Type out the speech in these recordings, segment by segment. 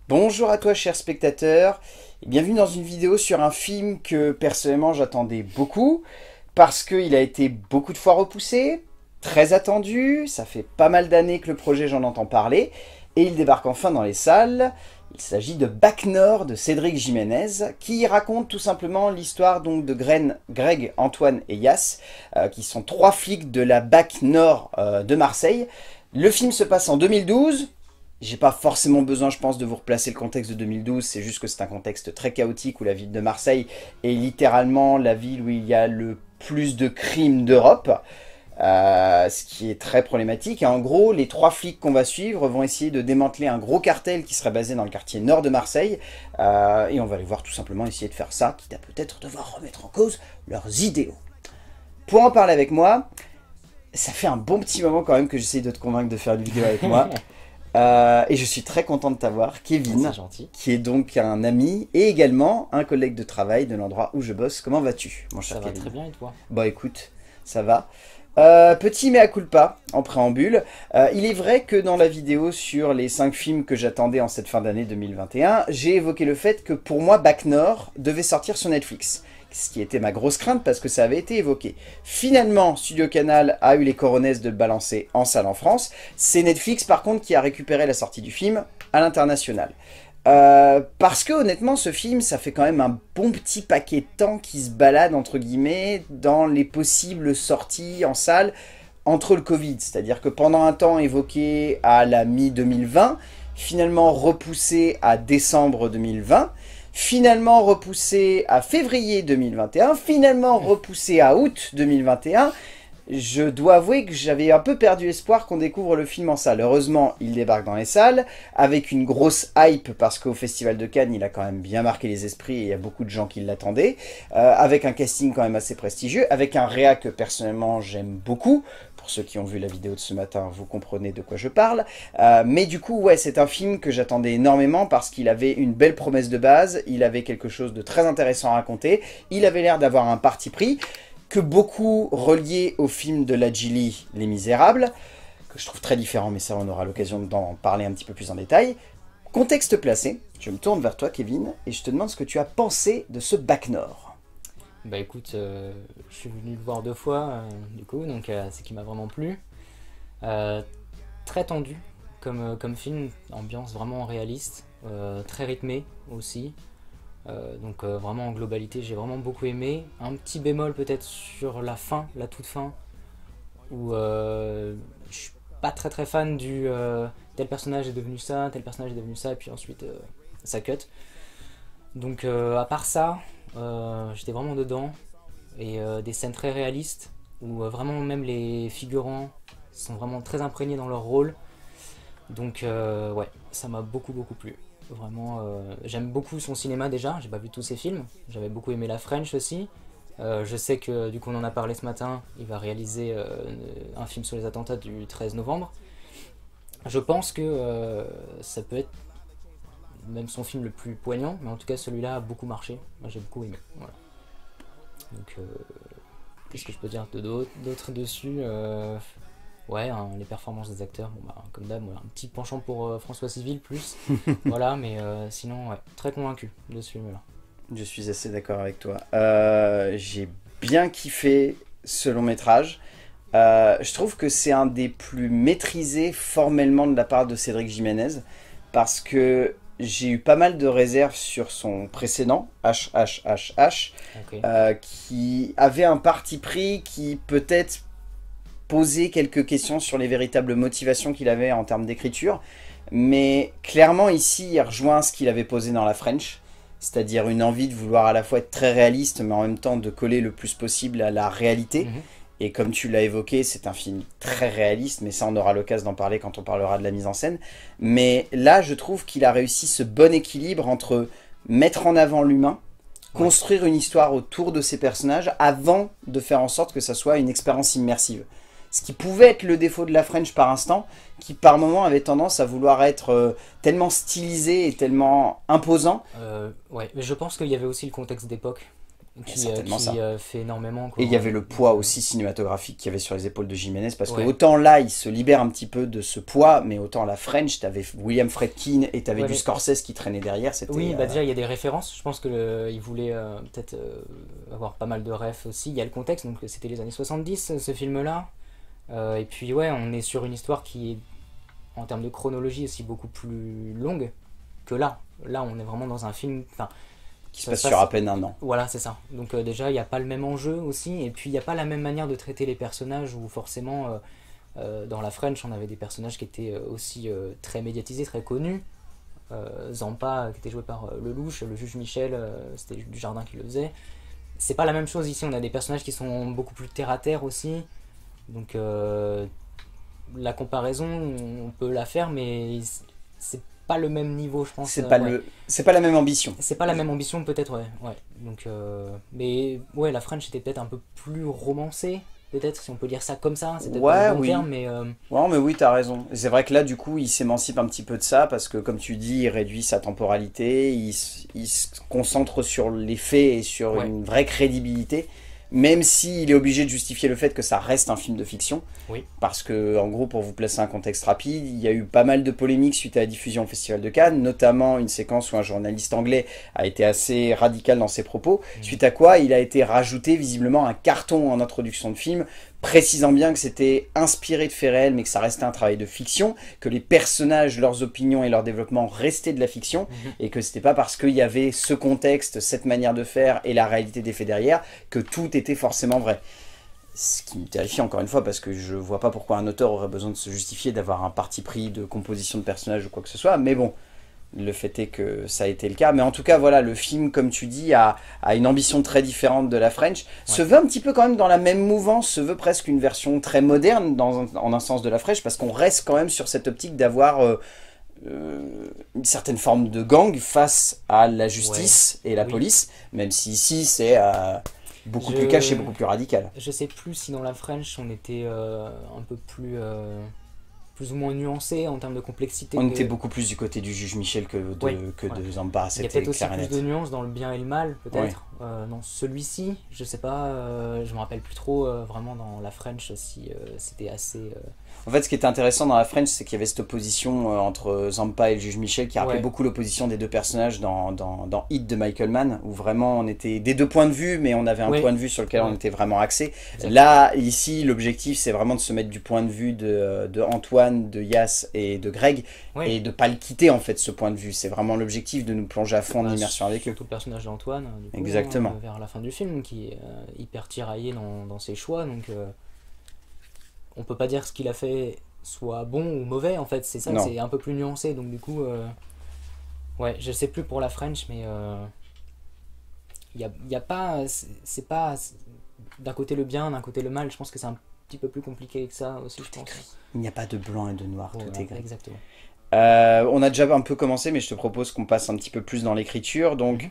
Bonjour à toi cher spectateur, et bienvenue dans une vidéo sur un film que personnellement j'attendais beaucoup, parce qu'il a été beaucoup de fois repoussé, très attendu, ça fait pas mal d'années que le projet j'en entends parler, et il débarque enfin dans les salles. Il s'agit de Bac Nord de Cédric Jiménez, qui raconte tout simplement l'histoire donc de Greg, Antoine et Yas, qui sont trois flics de la Bac Nord de Marseille. Le film se passe en 2012. J'ai pas forcément besoin, je pense, de vous replacer le contexte de 2012, c'est juste que c'est un contexte très chaotique où la ville de Marseille est littéralement la ville où il y a le plus de crimes d'Europe, ce qui est très problématique. Et en gros, les trois flics qu'on va suivre vont essayer de démanteler un gros cartel qui serait basé dans le quartier nord de Marseille, et on va les voir tout simplement essayer de faire ça, quitte à peut-être devoir remettre en cause leurs idéaux. Pour en parler avec moi, ça fait un bon petit moment quand même que j'essaye de te convaincre de faire une vidéo avec moi. Et je suis très content de t'avoir, Kevin, C'est gentil. qui est donc un ami et également un collègue de travail de l'endroit où je bosse. Comment vas-tu, mon cher Ça va Kevin? très bien et toi? Bah écoute, ça va. Petit mea culpa en préambule. Il est vrai que dans la vidéo sur les 5 films que j'attendais en cette fin d'année 2021, j'ai évoqué le fait que pour moi, Bac Nord devait sortir sur Netflix. Ce qui était ma grosse crainte parce que ça avait été évoqué. Finalement, Studio Canal a eu les coronesses de le balancer en salle en France. C'est Netflix par contre qui a récupéré la sortie du film à l'international. Parce que honnêtement ce film ça fait quand même un bon petit paquet de temps qui se balade entre guillemets dans les possibles sorties en salle entre le Covid, c'est-à-dire que pendant un temps évoqué à la mi-2020, finalement repoussé à décembre 2020, finalement repoussé à février 2021, finalement repoussé à août 2021. Je dois avouer que j'avais un peu perdu espoir qu'on découvre le film en salle. Heureusement, il débarque dans les salles, avec une grosse hype, parce qu'au Festival de Cannes, il a quand même bien marqué les esprits, et il y a beaucoup de gens qui l'attendaient, avec un casting quand même assez prestigieux, avec un réa que personnellement j'aime beaucoup. Pour ceux qui ont vu la vidéo de ce matin, vous comprenez de quoi je parle. Mais du coup, ouais, c'est un film que j'attendais énormément, parce qu'il avait une belle promesse de base, il avait quelque chose de très intéressant à raconter, il avait l'air d'avoir un parti pris, que beaucoup relié au film de la Gilly, Les Misérables, que je trouve très différent, mais ça on aura l'occasion d'en parler un petit peu plus en détail. Contexte placé, je me tourne vers toi Kevin, et je te demande ce que tu as pensé de ce Bac Nord. Bah écoute, je suis venu le voir 2 fois du coup, donc c'est qui m'a vraiment plu. Euh, Très tendu comme film, ambiance vraiment réaliste, très rythmé aussi. Donc vraiment en globalité j'ai vraiment beaucoup aimé. Un petit bémol peut-être sur la fin, la toute fin, où je suis pas très fan du tel personnage est devenu ça, tel personnage est devenu ça, et puis ensuite ça cut. Donc à part ça, j'étais vraiment dedans. Et des scènes très réalistes, où vraiment même les figurants sont vraiment très imprégnés dans leur rôle. Donc ouais, ça m'a beaucoup plu. Vraiment, j'aime beaucoup son cinéma déjà, j'ai pas vu tous ses films. J'avais beaucoup aimé La French aussi. Je sais que du coup on en a parlé ce matin, il va réaliser un film sur les attentats du 13 novembre. Je pense que ça peut être même son film le plus poignant, mais en tout cas celui-là a beaucoup marché. Moi j'ai beaucoup aimé. Voilà. Donc qu'est-ce que je peux dire d'autres dessus? Ouais, hein, les performances des acteurs, bon, bah, comme d'hab, un petit penchant pour François Civil plus. Voilà, mais sinon, ouais, très convaincu de ce film-là. Je suis assez d'accord avec toi. J'ai bien kiffé ce long métrage. Je trouve que c'est un des plus maîtrisés formellement de la part de Cédric Jiménez, parce que j'ai eu pas mal de réserves sur son précédent, HHHH, Ok. qui avait un parti pris qui peut-être posait quelques questions sur les véritables motivations qu'il avait en termes d'écriture, mais clairement ici il rejoint ce qu'il avait posé dans la French, c'est-à-dire une envie de vouloir à la fois être très réaliste, mais en même temps de coller le plus possible à la réalité. Mhm. Et comme tu l'as évoqué, c'est un film très réaliste, mais ça on aura l'occasion d'en parler quand on parlera de la mise en scène. Mais là, je trouve qu'il a réussi ce bon équilibre entre mettre en avant l'humain, Ouais. construire une histoire autour de ces personnages, avant de faire en sorte que ça soit une expérience immersive. Ce qui pouvait être le défaut de la French par instant, qui par moment avait tendance à vouloir être tellement stylisé et tellement imposant. Ouais, mais je pense qu'il y avait aussi le contexte d'époque. certainement qui ça. fait énormément, Et quoi. il y avait le poids aussi cinématographique qu'il y avait sur les épaules de Jiménez, parce que Ouais. autant là, il se libère un petit peu de ce poids, mais autant la French, t'avais William Friedkin et t'avais Ouais, du mais Scorsese qui traînait derrière, c'était... oui, bah déjà il y a des références. Je pense que il voulait peut-être avoir pas mal de refs aussi. Il y a le contexte, donc c'était les années 70 ce film-là. Et puis ouais, on est sur une histoire qui est en termes de chronologie aussi beaucoup plus longue que là. Là, on est vraiment dans un film. Enfin, qui se ça passe se sur passe. à peine un an. Voilà, c'est ça. Donc déjà, il n'y a pas le même enjeu aussi, et puis il n'y a pas la même manière de traiter les personnages où forcément dans la French, on avait des personnages qui étaient aussi très médiatisés, très connus. Zampa, qui était joué par Lelouch, le juge Michel, c'était Dujardin qui le faisait. C'est pas la même chose ici, on a des personnages qui sont beaucoup plus terre à terre aussi. Donc la comparaison, on peut la faire, mais c'est pas le même niveau, je pense. Ouais. C'est pas la même ambition. C'est pas la même ambition, peut-être, ouais. Ouais. Donc, mais ouais, la French était peut-être un peu plus romancée, peut-être, si on peut dire ça comme ça. C'est peut-être pas Ouais, le bon oui. terme, mais Ouais, mais oui, t'as raison. Et c'est vrai que là, du coup, il s'émancipe un petit peu de ça, parce que, comme tu dis, il réduit sa temporalité, il se concentre sur les faits et sur ouais, une vraie crédibilité, même s'il est obligé de justifier le fait que ça reste un film de fiction. oui, Parce que, en gros, pour vous placer un contexte rapide, il y a eu pas mal de polémiques suite à la diffusion au Festival de Cannes, notamment une séquence où un journaliste anglais a été assez radical dans ses propos, suite à quoi il a été rajouté visiblement un carton en introduction de film, précisant bien que c'était inspiré de faits réels, mais que ça restait un travail de fiction, que les personnages, leurs opinions et leur développement restaient de la fiction, et que c'était pas parce qu'il y avait ce contexte, cette manière de faire et la réalité des faits derrière, que tout était forcément vrai. Ce qui me terrifie encore une fois, parce que je vois pas pourquoi un auteur aurait besoin de se justifier, d'avoir un parti pris de composition de personnage ou quoi que ce soit, mais bon, le fait est que ça a été le cas. Mais en tout cas, voilà, le film, comme tu dis, a une ambition très différente de la French, se ouais. veut un petit peu quand même dans la même mouvance, se veut presque une version très moderne en un sens de la French, parce qu'on reste quand même sur cette optique d'avoir une certaine forme de gang face à la Ouais, justice et la oui. police, même si ici c'est beaucoup plus caché, Je, beaucoup plus radical. je sais plus si dans la French on était un peu plus ou moins nuancé en termes de complexité On était que. beaucoup plus du côté du juge Michel Ouais, que voilà. de Zampa, Il y a c'était peut-être aussi clair et plus de net. nuances dans le bien et le mal, Oui. peut-être. Dans celui-ci, je sais pas, je me rappelle plus trop vraiment dans la French si c'était assez. En fait, ce qui était intéressant dans la French, c'est qu'il y avait cette opposition entre Zampa et le juge Michel qui rappelait Ouais, beaucoup l'opposition des deux personnages dans Hit de Michael Mann, où vraiment on était des deux points de vue, mais on avait un ouais, point de vue sur lequel on ouais, était vraiment axé. exact. Là, ici, l'objectif, c'est vraiment de se mettre du point de vue de Antoine, de Yass et de Greg, Ouais, et de pas le quitter, en fait, ce point de vue. C'est vraiment l'objectif de nous plonger à fond en bah, immersion avec eux. surtout le personnage d'Antoine, du coup, Exactement. vers la fin du film, qui est hyper tiraillé dans ses choix, donc on peut pas dire ce qu'il a fait soit bon ou mauvais, en fait, c'est ça, Non. c'est un peu plus nuancé, donc du coup, ouais, je sais plus pour la French, mais y a pas, c'est pas d'un côté le bien, d'un côté le mal, je pense que c'est un petit peu plus compliqué que ça aussi, je pense. Il n'y a pas de blanc et de noir, tout Voilà, est gris. exactement. On a déjà un peu commencé, mais je te propose qu'on passe un petit peu plus dans l'écriture. Donc, Mhm.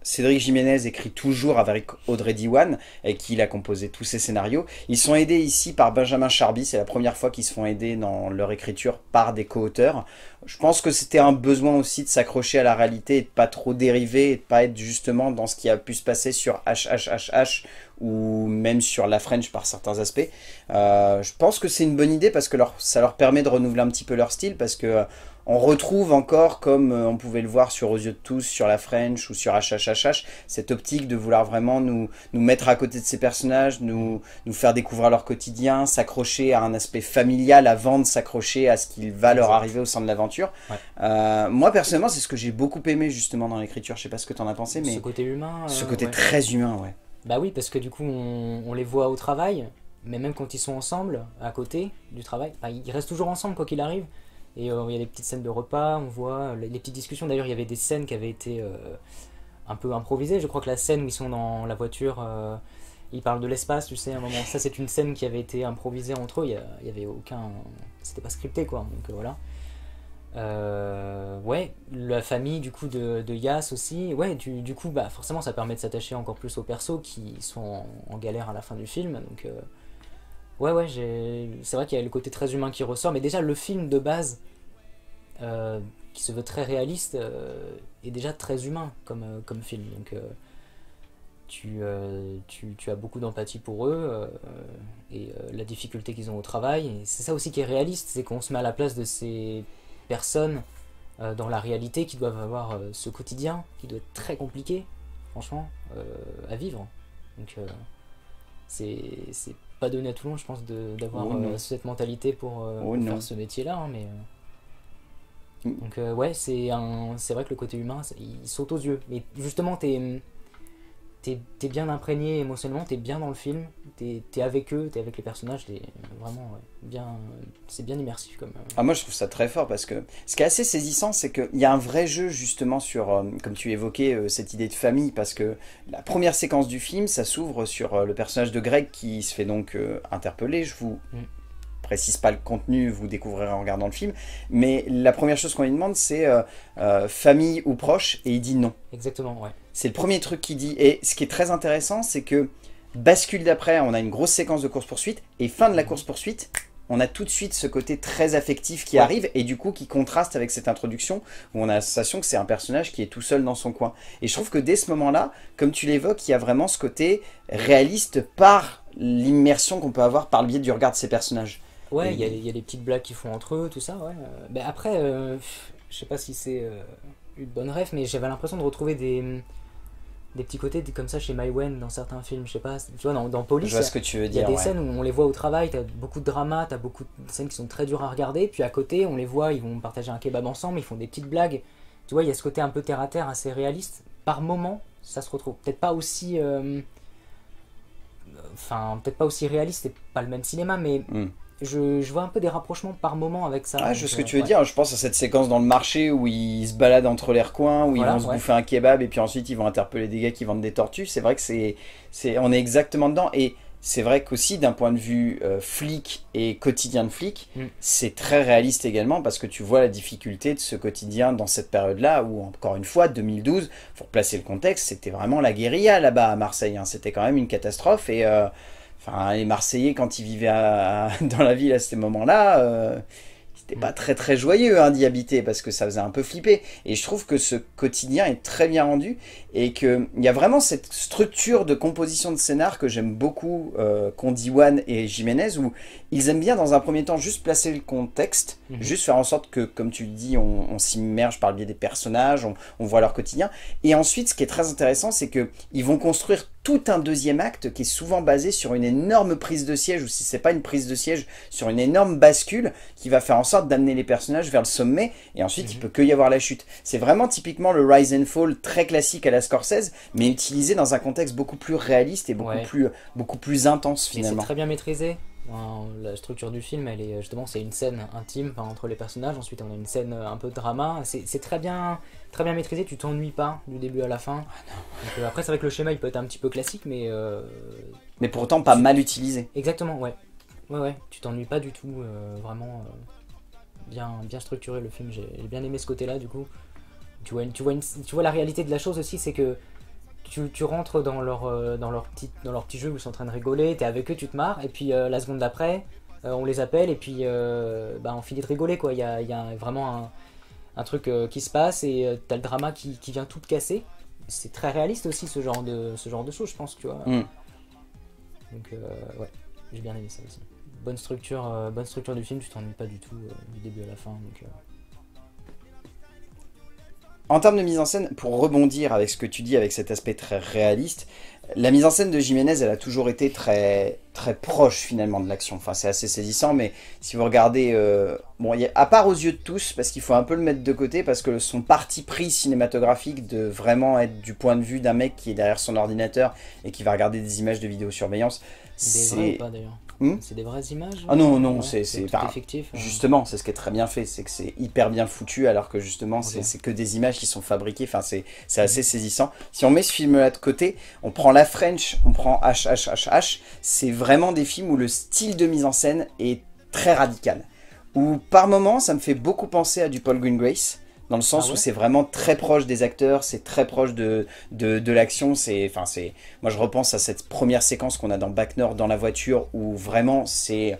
Cédric Jiménez écrit toujours avec Audrey Diwan, avec qui il a composé tous ses scénarios. Ils sont aidés ici par Benjamin Charby, c'est la première fois qu'ils se font aider dans leur écriture par des co-auteurs. Je pense que c'était un besoin aussi de s'accrocher à la réalité et de pas trop dériver et de pas être justement dans ce qui a pu se passer sur HHHH ou même sur la French par certains aspects. Je pense que c'est une bonne idée parce que ça leur permet de renouveler un petit peu leur style parce que on retrouve encore, comme on pouvait le voir sur Aux yeux de tous, sur la French ou sur HHHH, cette optique de vouloir vraiment nous mettre à côté de ces personnages, nous faire découvrir leur quotidien, s'accrocher à un aspect familial avant de s'accrocher à ce qui va leur Exact. arriver au sein de l'aventure. Ouais. Moi, personnellement, c'est ce que j'ai beaucoup aimé justement dans l'écriture. Je sais pas ce que tu en as pensé, Ce mais côté humain, ce côté ouais. très humain, ouais. Bah oui, parce que du coup, on les voit au travail, mais même quand ils sont ensemble, à côté du travail, bah, ils restent toujours ensemble quoi qu'il arrive. Et il y a des petites scènes de repas, on voit les petites discussions. D'ailleurs, il y avait des scènes qui avaient été un peu improvisées. Je crois que la scène où ils sont dans la voiture, ils parlent de l'espace, tu sais, à un moment. Ça, c'est une scène qui avait été improvisée entre eux. Il y avait aucun. C'était pas scripté, quoi. Donc voilà. Ouais, la famille du coup de Yas aussi. Ouais, du coup, bah, forcément, ça permet de s'attacher encore plus aux persos qui sont en galère à la fin du film. Donc, ouais, c'est vrai qu'il y a le côté très humain qui ressort. Mais déjà, le film de base, qui se veut très réaliste, est déjà très humain comme film. Donc, tu as beaucoup d'empathie pour eux et la difficulté qu'ils ont au travail. Et c'est ça aussi qui est réaliste, c'est qu'on se met à la place de ces personnes dans la réalité qui doivent avoir ce quotidien qui doit être très compliqué, franchement, à vivre. Donc c'est pas donné à tout le monde, je pense, d'avoir cette mentalité pour faire ce métier-là. Hein, mais donc ouais, c'est vrai que le côté humain, il saute aux yeux. Mais justement, t'es bien imprégné émotionnellement, t'es bien dans le film, t'es avec eux, t'es avec les personnages, vraiment c'est bien immersif comme. Ah, moi je trouve ça très fort parce que ce qui est assez saisissant, c'est qu'il y a un vrai jeu justement sur, comme tu évoquais, cette idée de famille, parce que la première séquence du film, ça s'ouvre sur le personnage de Greg qui se fait donc interpeller. Je vous précise pas le contenu, vous découvrirez en regardant le film, mais la première chose qu'on lui demande, c'est famille ou proche, et il dit non. Exactement, ouais. C'est le premier truc qu'il dit, et ce qui est très intéressant, c'est que bascule d'après, on a une grosse séquence de course-poursuite, et fin de la course-poursuite, on a tout de suite ce côté très affectif qui arrive, et du coup qui contraste avec cette introduction, où on a la sensation que c'est un personnage qui est tout seul dans son coin. Et je trouve que dès ce moment-là, comme tu l'évoques, il y a vraiment ce côté réaliste par l'immersion qu'on peut avoir par le biais du regard de ces personnages. Ouais, il y a les petites blagues qu'ils font entre eux, tout ça, ouais. Ben après, je sais pas si c'est une bonne ref, mais j'avais l'impression de retrouver des petits côtés comme ça chez Maïwenn dans certains films, je sais pas, tu vois, dans Police, je vois ce que tu veux dire, il y a des scènes où on les voit au travail, t'as beaucoup de drama, t'as beaucoup de scènes qui sont très dures à regarder, puis à côté, on les voit, ils vont partager un kebab ensemble, ils font des petites blagues, tu vois, il y a ce côté un peu terre à terre, assez réaliste, par moment, ça se retrouve, peut-être pas aussi... Enfin, peut-être pas aussi réaliste, c'est pas le même cinéma, mais... Je vois un peu des rapprochements par moment avec ça. Ah, je vois ce que tu veux dire. Je pense à cette séquence dans le marché où ils se baladent entre les recoins, où ils vont se bouffer un kebab et puis ensuite ils vont interpeller des gars qui vendent des tortues. C'est vrai que on est exactement dedans. Et c'est vrai qu'aussi d'un point de vue flic et quotidien de flic, c'est très réaliste également parce que tu vois la difficulté de ce quotidien dans cette période-là où, encore une fois, 2012, pour placer le contexte, c'était vraiment la guérilla là-bas à Marseille. Hein. C'était quand même une catastrophe et... Enfin, les Marseillais, quand ils vivaient dans la ville à ce moment-là, c'était pas très très joyeux d'y habiter parce que ça faisait un peu flipper. Et je trouve que ce quotidien est très bien rendu et qu'il y a vraiment cette structure de composition de scénar que j'aime beaucoup, qu'ont Diwan et Jiménez, où ils aiment bien dans un premier temps juste placer le contexte, juste faire en sorte que, comme tu le dis, on s'immerge par le biais des personnages, on voit leur quotidien. Et ensuite, ce qui est très intéressant, c'est qu'ils vont construire tout un deuxième acte qui est souvent basé sur une énorme prise de siège, ou si c'est pas une prise de siège, sur une énorme bascule qui va faire en sorte d'amener les personnages vers le sommet, et ensuite il peut que y avoir la chute. C'est vraiment typiquement le Rise and Fall très classique à la Scorsese, mais utilisé dans un contexte beaucoup plus réaliste et beaucoup plus intense finalement. Et c'est très bien maîtrisé. La structure du film, elle est justement, c'est une scène intime entre les personnages. Ensuite, on a une scène un peu de drama. C'est très bien maîtrisé. Tu t'ennuies pas du début à la fin. Donc, après, c'est vrai que le schéma, il peut être un petit peu classique, mais pour autant pas mal utilisé. Exactement, ouais. Tu t'ennuies pas du tout. Vraiment bien structuré le film. J'ai bien aimé ce côté-là. Du coup, tu vois la réalité de la chose aussi, c'est que tu rentres dans leur petit jeu où ils sont en train de rigoler, t'es avec eux, tu te marres, et puis la seconde d'après, on les appelle, et puis on finit de rigoler, quoi. Il y a vraiment un truc qui se passe, et t'as le drama qui vient tout te casser. C'est très réaliste aussi, ce genre de choses, je pense, tu vois. Donc, ouais, j'ai bien aimé ça aussi. Bonne structure du film, tu t'ennuies pas du tout du début à la fin, donc... En termes de mise en scène, pour rebondir avec ce que tu dis, avec cet aspect très réaliste, la mise en scène de Jiménez, elle a toujours été très, très proche finalement de l'action. Enfin, c'est assez saisissant, mais si vous regardez... à part aux yeux de tous, parce qu'il faut un peu le mettre de côté, parce que son parti pris cinématographique de vraiment être du point de vue d'un mec qui est derrière son ordinateur et qui va regarder des images de vidéosurveillance, c'est... Des vraies ou pas d'ailleurs c'est des vraies images? Ah non, c'est effectif. Justement, c'est ce qui est très bien fait, c'est que c'est hyper bien foutu, alors que justement, c'est que des images qui sont fabriquées, enfin, c'est assez saisissant. Si on met ce film-là de côté, on prend La French, on prend HHHH, c'est vraiment des films où le style de mise en scène est très radical. Où par moments, ça me fait beaucoup penser à du Paul Greengrass, dans le sens où c'est vraiment très proche des acteurs, c'est très proche de l'action. Moi, je repense à cette première séquence qu'on a dans Back North dans la voiture, où vraiment c'est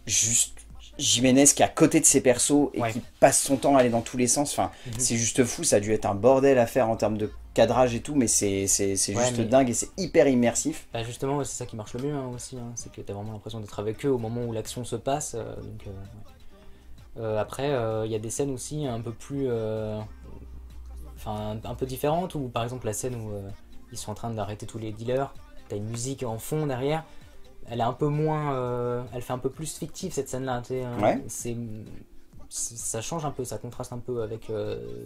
juste Jiménez qui est à côté de ses persos et qui passe son temps à aller dans tous les sens. Enfin, c'est juste fou, ça a dû être un bordel à faire en termes de cadrage et tout, mais c'est juste dingue et c'est hyper immersif. Bah justement, c'est ça qui marche le mieux aussi, c'est que t'as vraiment l'impression d'être avec eux au moment où l'action se passe. Après, il y a des scènes aussi un peu plus... Enfin, un peu différentes, où par exemple la scène où ils sont en train d'arrêter tous les dealers, t'as une musique en fond derrière, elle est un peu moins... elle fait un peu plus fictive cette scène-là, ça change un peu, ça contraste un peu avec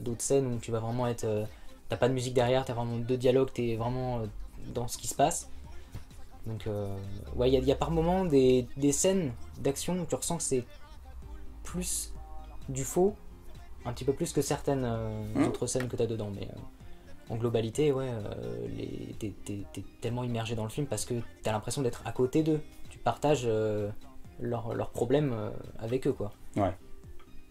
d'autres scènes où tu vas vraiment être... t'as pas de musique derrière, t'as vraiment deux dialogues, t'es vraiment dans ce qui se passe. Donc ouais, il y a par moments des scènes d'action où tu ressens que c'est plus du faux, un petit peu plus que certaines autres scènes que t'as dedans, mais en globalité, ouais, t'es tellement immergé dans le film parce que t'as l'impression d'être à côté d'eux, tu partages leurs problèmes avec eux, quoi. Ouais.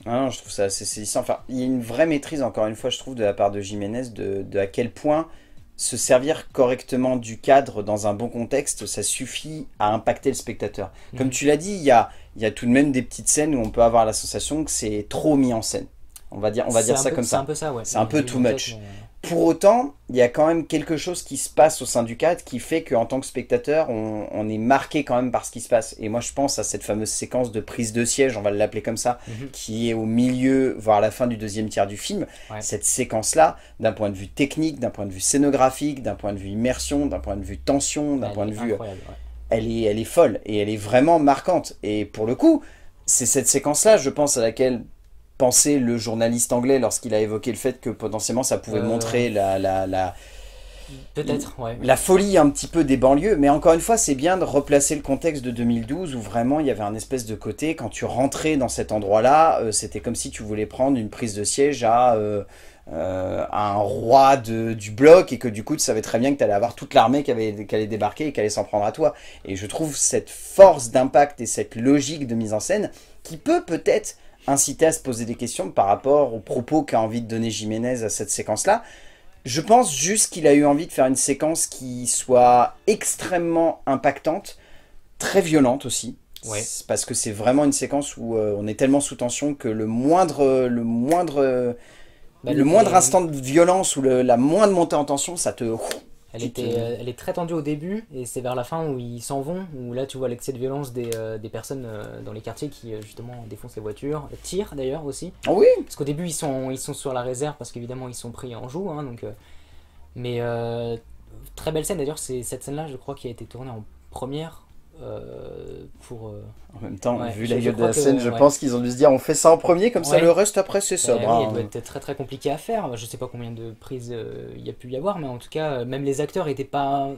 Ah non, je trouve ça assez saisissant. Enfin, il y a une vraie maîtrise, encore une fois, je trouve, de la part de Jiménez, de à quel point se servir correctement du cadre dans un bon contexte, ça suffit à impacter le spectateur. Comme tu l'as dit, il y a tout de même des petites scènes où on peut avoir la sensation que c'est trop mis en scène. On va dire ça comme ça. C'est un peu ça, ouais. C'est un peu too much. Pour autant, il y a quand même quelque chose qui se passe au sein du cadre qui fait qu'en tant que spectateur, on est marqué quand même par ce qui se passe. Et moi, je pense à cette fameuse séquence de prise de siège, on va l'appeler comme ça, qui est au milieu, voire à la fin du deuxième tiers du film. Ouais. Cette séquence-là, d'un point de vue technique, d'un point de vue scénographique, d'un point de vue immersion, d'un point de vue tension, d'un point de vue... Elle est folle et elle est vraiment marquante. Et pour le coup, c'est cette séquence-là, je pense, à laquelle... pensait le journaliste anglais lorsqu'il a évoqué le fait que potentiellement ça pouvait montrer peut-être, ouais. La folie un petit peu des banlieues, mais encore une fois c'est bien de replacer le contexte de 2012 où vraiment il y avait un espèce de côté, quand tu rentrais dans cet endroit-là, c'était comme si tu voulais prendre une prise de siège à un roi du bloc et que du coup tu savais très bien que tu allais avoir toute l'armée qui allait débarquer et qui allait s'en prendre à toi. Et je trouve cette force d'impact et cette logique de mise en scène qui peut-être inciter à se poser des questions par rapport aux propos qu'a envie de donner Jiménez à cette séquence-là. Je pense juste qu'il a eu envie de faire une séquence qui soit extrêmement impactante, très violente aussi. Ouais. Parce que c'est vraiment une séquence où on est tellement sous tension que le moindre instant de violence ou la moindre montée en tension, ça te... Elle est très tendue au début et c'est vers la fin où ils s'en vont, où là tu vois l'excès de violence des personnes dans les quartiers qui justement défoncent les voitures, tirent d'ailleurs aussi. Oh oui. Parce qu'au début ils sont sur la réserve parce qu'évidemment ils sont pris en joue, donc, mais très belle scène d'ailleurs, c'est cette scène là je crois qui a été tournée en première. En même temps, vu la gueule de la scène, je pense qu'ils ont dû se dire on fait ça en premier, comme ça le reste après c'est sobre. Oui, il doit être très très compliqué à faire. Je sais pas combien de prises il y a pu y avoir, mais en tout cas, même les acteurs étaient pas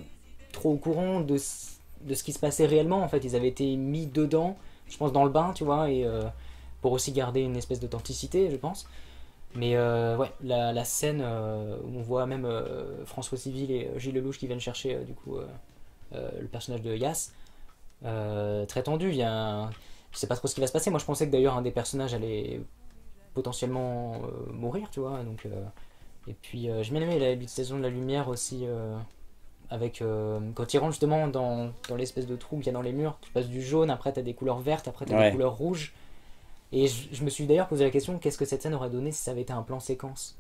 trop au courant de ce qui se passait réellement. En fait, ils avaient été mis dedans, je pense, dans le bain, tu vois, et pour aussi garder une espèce d'authenticité, je pense. Mais ouais, la scène où on voit même François Civil et Gilles Lelouch qui viennent chercher du coup le personnage de Yass. Très tendu, je sais pas trop ce qui va se passer. Moi je pensais que d'ailleurs un des personnages allait potentiellement mourir, tu vois, donc, et puis j'ai bien aimé l'utilisation de la lumière aussi, avec quand ils rentrent justement dans l'espèce de trou qu'il y a dans les murs, tu passes du jaune, après t'as des couleurs vertes, après t'as des couleurs rouges, et je me suis d'ailleurs posé la question, qu'est-ce que cette scène aurait donné si ça avait été un plan séquence.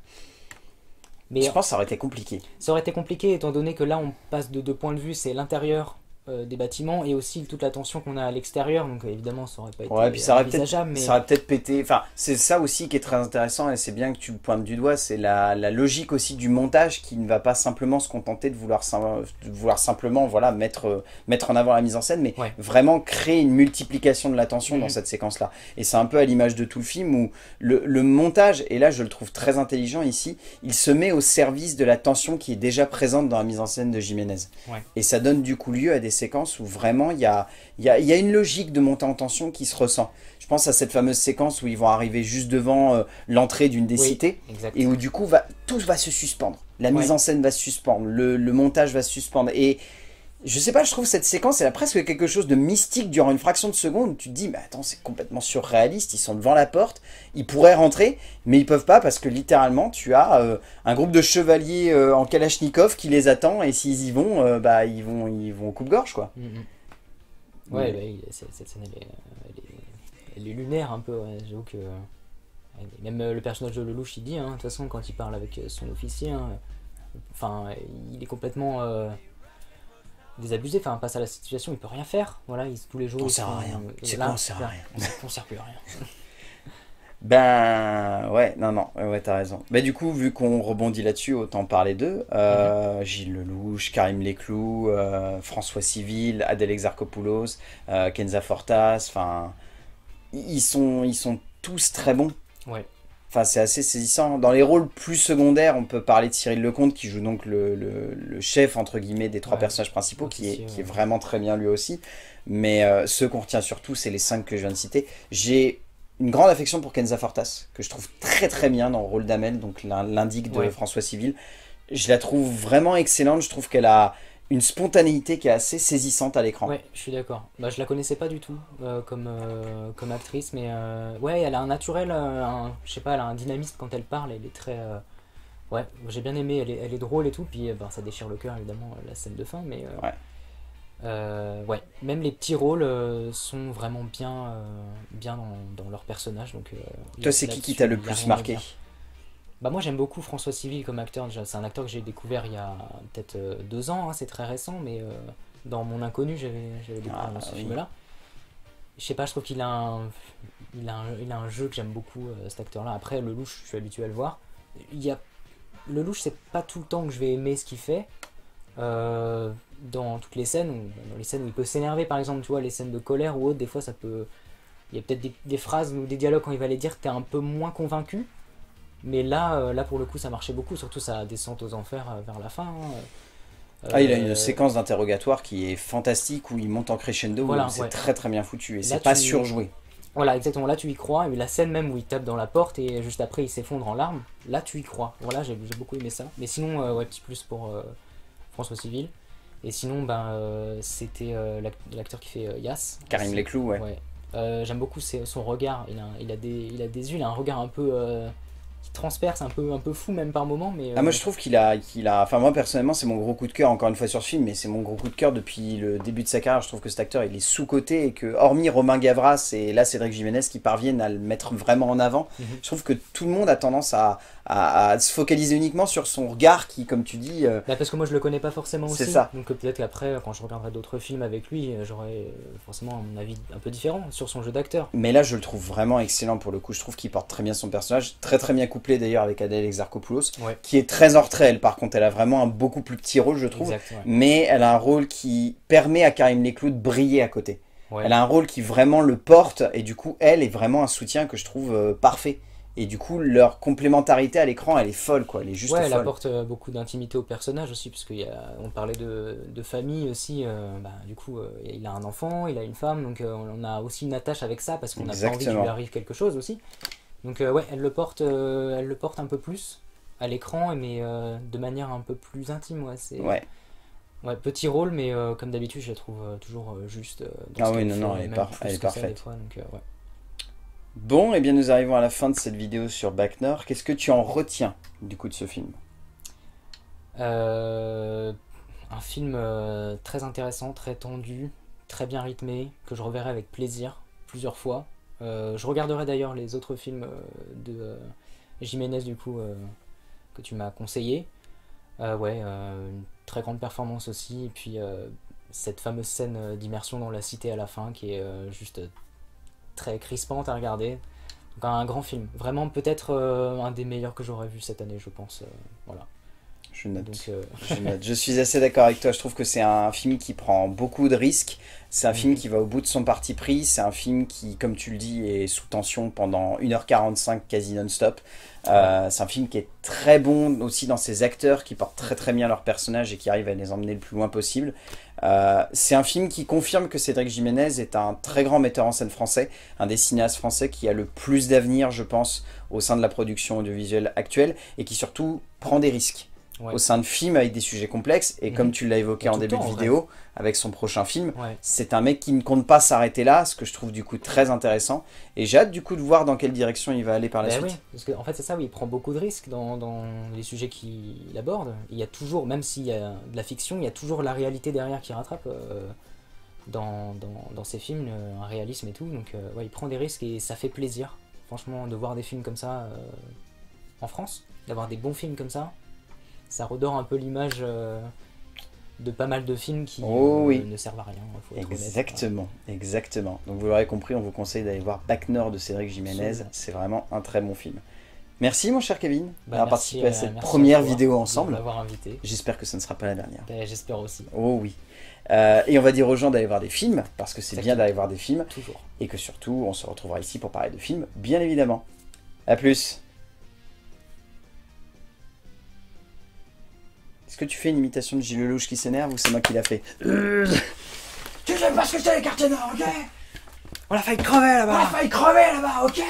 Mais je pense que ça aurait été compliqué. Ça aurait été compliqué étant donné que là on passe de deux points de vue, c'est l'intérieur des bâtiments et aussi toute la tension qu'on a à l'extérieur, donc évidemment ça aurait pas été envisageable, mais... ça aurait peut-être pété, enfin c'est ça aussi qui est très intéressant et c'est bien que tu le pointes du doigt, c'est la logique aussi du montage qui ne va pas simplement se contenter de vouloir simplement voilà, mettre en avant la mise en scène, mais vraiment créer une multiplication de la tension dans cette séquence là, et c'est un peu à l'image de tout le film où le montage, et là je le trouve très intelligent ici, il se met au service de la tension qui est déjà présente dans la mise en scène de Jiménez, et ça donne du coup lieu à des séquences où vraiment il y a une logique de montée en tension qui se ressent. Je pense à cette fameuse séquence où ils vont arriver juste devant l'entrée d'une des cités, et où du coup tout va se suspendre. La mise en scène va se suspendre, le montage va se suspendre, et je sais pas, je trouve cette séquence, elle a presque quelque chose de mystique durant une fraction de seconde où tu te dis, mais attends, c'est complètement surréaliste, ils sont devant la porte, ils pourraient rentrer, mais ils peuvent pas parce que littéralement, tu as un groupe de chevaliers en Kalachnikov qui les attend, et s'ils y vont, ils vont au coupe-gorge, quoi. Ouais, cette scène, elle est lunaire un peu, j'avoue que... Même le personnage de Lelouch, il dit, de toute façon, quand il parle avec son officier, enfin, il est complètement désabusé, enfin, face à la situation, il peut rien faire. Voilà, tous les jours. On sert à rien. C'est quoi, on sert à rien. On sert plus à rien. Ben ouais, non, ouais, t'as raison. Ben du coup, vu qu'on rebondit là-dessus, autant parler d'eux. Gilles Lelouch, Karim Leclou, François Civil, Adèle Exarchopoulos, Kenza Fortas, enfin, ils sont tous très bons. Ouais. Enfin, c'est assez saisissant. Dans les rôles plus secondaires, on peut parler de Cyril Lecomte, qui joue donc le chef, entre guillemets, des 3 personnages principaux, qui est vraiment très bien lui aussi. Mais ceux qu'on retient surtout, c'est les 5 que je viens de citer. J'ai une grande affection pour Kenza Fortas, que je trouve très très bien dans le rôle d'Amel, donc l'indique de François Civil. Je la trouve vraiment excellente, je trouve qu'elle a une spontanéité qui est assez saisissante à l'écran. Ouais, je suis d'accord. Bah, je la connaissais pas du tout comme actrice, mais ouais, elle a un naturel, je sais pas, elle a un dynamisme quand elle parle, elle est très... ouais, j'ai bien aimé, elle est drôle et tout, puis bah, ça déchire le cœur évidemment, la scène de fin, mais... ouais, même les petits rôles sont vraiment bien dans leur personnage. Donc, toi, c'est qui t'a le plus marqué? Bah moi j'aime beaucoup François Civil comme acteur. C'est un acteur que j'ai découvert il y a peut-être 2 ans, hein, c'est très récent, mais dans Mon Inconnu j'avais découvert ce film-là. Je sais pas, je trouve qu'il a un jeu que j'aime beaucoup, cet acteur-là. Après, Lelouch, je suis habitué à le voir. Lelouch, c'est pas tout le temps que je vais aimer ce qu'il fait. Dans toutes les scènes, dans les scènes où il peut s'énerver, par exemple, tu vois, les scènes de colère ou autre, des fois ça peut... Il y a peut-être des phrases ou des dialogues quand il va les dire, t'es un peu moins convaincu. Mais là pour le coup, ça marchait beaucoup, surtout sa descente aux enfers vers la fin. Il a une séquence d'interrogatoire qui est fantastique, où il monte en crescendo, voilà, c'est très très bien foutu, et c'est là, pas surjoué. Voilà, exactement, là tu y crois, et la scène même où il tape dans la porte et juste après il s'effondre en larmes, là tu y crois. Voilà, j'ai beaucoup aimé ça. Mais sinon, ouais, petit plus pour François Civil. Et sinon, c'était l'acteur qui fait Yass. Karim Leclou, ouais. J'aime beaucoup son regard. Il a des yeux, il a un regard un peu qui transperce, un peu fou même par moment. Mais moi je trouve qu'il a... Enfin moi personnellement c'est mon gros coup de cœur, encore une fois sur ce film, mais c'est mon gros coup de cœur depuis le début de sa carrière. Je trouve que cet acteur il est sous-coté, et que hormis Romain Gavras et là Cédric Jiménez qui parviennent à le mettre vraiment en avant, je trouve que tout le monde a tendance à se focaliser uniquement sur son regard qui, comme tu dis... parce que moi je le connais pas forcément aussi. C'est ça. Donc peut-être qu'après, quand je regarderai d'autres films avec lui, j'aurai forcément un avis un peu différent sur son jeu d'acteur. Mais là je le trouve vraiment excellent pour le coup. Je trouve qu'il porte très bien son personnage, très très bien couplé d'ailleurs avec Adèle Exarchopoulos, qui est très en retrait elle. Par contre elle a vraiment un beaucoup plus petit rôle, je trouve. Exact, ouais. Mais elle a un rôle qui permet à Karim Leclou de briller à côté. Elle a un rôle qui vraiment le porte, et du coup elle est vraiment un soutien que je trouve parfait. Et du coup, leur complémentarité à l'écran, elle est folle, quoi. Elle est juste folle. Elle apporte beaucoup d'intimité au personnage aussi, parce on parlait de famille aussi. Du coup, il a un enfant, il a une femme, donc on a aussi une attache avec ça, parce qu'on n'a pas envie qu'il lui arrive quelque chose aussi. Donc ouais, elle le porte un peu plus à l'écran, mais de manière un peu plus intime. Ouais, petit rôle, mais comme d'habitude, je la trouve toujours juste. Elle est parfaite. Fois, donc, ouais. Bon, et bien nous arrivons à la fin de cette vidéo sur Bac Nord. Qu'est-ce que tu en retiens du coup de ce film? Un film très intéressant, très tendu, très bien rythmé, que je reverrai avec plaisir plusieurs fois. Je regarderai d'ailleurs les autres films de Jiménez du coup que tu m'as conseillé. Une très grande performance aussi, et puis cette fameuse scène d'immersion dans la cité à la fin qui est juste très crispante à regarder. Donc un grand film, vraiment peut-être un des meilleurs que j'aurais vu cette année, je pense. Voilà. Je note. Donc, je suis assez d'accord avec toi. Je trouve que c'est un film qui prend beaucoup de risques. C'est un film qui va au bout de son parti pris. C'est un film qui, comme tu le dis, est sous tension pendant 1h45 quasi non-stop. C'est un film qui est très bon aussi dans ses acteurs, qui portent très très bien leurs personnages et qui arrivent à les emmener le plus loin possible. C'est un film qui confirme que Cédric Jiménez est un très grand metteur en scène français, un des cinéastes français qui a le plus d'avenir, je pense, au sein de la production audiovisuelle actuelle, et qui surtout prend des risques. Au sein de films avec des sujets complexes, et comme tu l'as évoqué en début de vidéo avec son prochain film, c'est un mec qui ne compte pas s'arrêter là, ce que je trouve du coup très intéressant, et j'ai hâte du coup de voir dans quelle direction il va aller par la suite. Oui, parce qu'en fait c'est ça, il prend beaucoup de risques dans les sujets qu'il aborde. Il y a toujours, même s'il y a de la fiction, il y a toujours la réalité derrière qui rattrape dans ses films, un réalisme et tout, donc il prend des risques et ça fait plaisir, franchement, de voir des films comme ça en France, d'avoir des bons films comme ça. ça redore un peu l'image de pas mal de films qui ne servent à rien. Faut être exactement, honnête. Exactement. Donc vous l'aurez compris, on vous conseille d'aller voir Bac Nord de Cédric Jiménez. C'est vraiment un très bon film. Merci mon cher Kevin d'avoir participé à cette première vidéo ensemble. D'avoir invité. J'espère que ça ne sera pas la dernière. J'espère aussi. Oh oui. Et on va dire aux gens d'aller voir des films, parce que c'est bien d'aller voir des films. Toujours. Et que surtout, on se retrouvera ici pour parler de films, bien évidemment. A plus. Est-ce que tu fais une imitation de Gilles Lelouch qui s'énerve ou c'est moi qui l'a fait? Tu sais pas ce que c'est les quartiers nord, ok? On a failli crever là-bas. Ok.